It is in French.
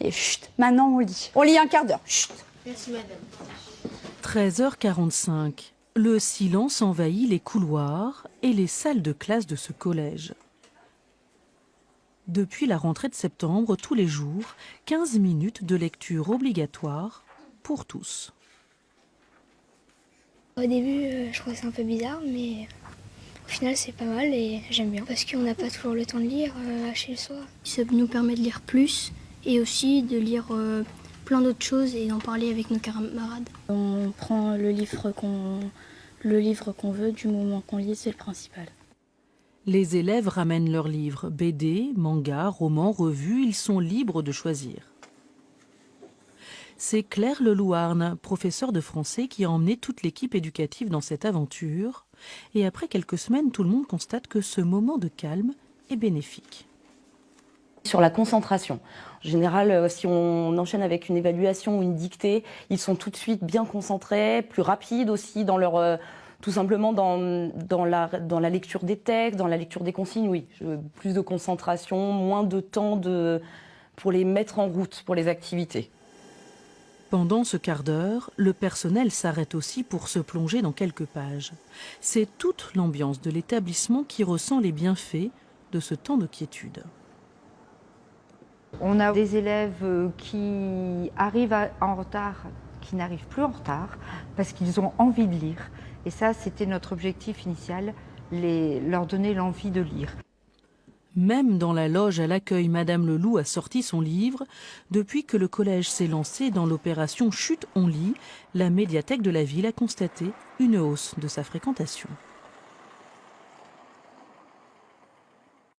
Et chut, maintenant on lit. On lit un quart d'heure. Chut. Merci madame. 13h45. Le silence envahit les couloirs et les salles de classe de ce collège. Depuis la rentrée de septembre, tous les jours, 15 minutes de lecture obligatoire pour tous. Au début, je trouvais ça un peu bizarre, mais au final, c'est pas mal et j'aime bien. Parce qu'on n'a pas toujours le temps de lire chez soi. Ça nous permet de lire plus et aussi de lire plein d'autres choses et d'en parler avec nos camarades. On prend le livre qu'on veut, du moment qu'on lit, c'est le principal. Les élèves ramènent leurs livres, BD, mangas, romans, revues, ils sont libres de choisir. C'est Claire Lelouarn, professeure de français, qui a emmené toute l'équipe éducative dans cette aventure. Et après quelques semaines, tout le monde constate que ce moment de calme est bénéfique. Sur la concentration. En général, si on enchaîne avec une évaluation ou une dictée, ils sont tout de suite bien concentrés, plus rapides aussi dans leur... tout simplement dans la lecture des textes, dans la lecture des consignes, oui. Plus de concentration, moins de temps pour les mettre en route pour les activités. Pendant ce quart d'heure, le personnel s'arrête aussi pour se plonger dans quelques pages. C'est toute l'ambiance de l'établissement qui ressent les bienfaits de ce temps de quiétude. On a des élèves qui arrivent en retard, qui n'arrivent plus en retard, parce qu'ils ont envie de lire. Et ça, c'était notre objectif initial, leur donner l'envie de lire. Même dans la loge à l'accueil, Madame Leloup a sorti son livre. Depuis que le collège s'est lancé dans l'opération Chut, on lit, la médiathèque de la ville a constaté une hausse de sa fréquentation.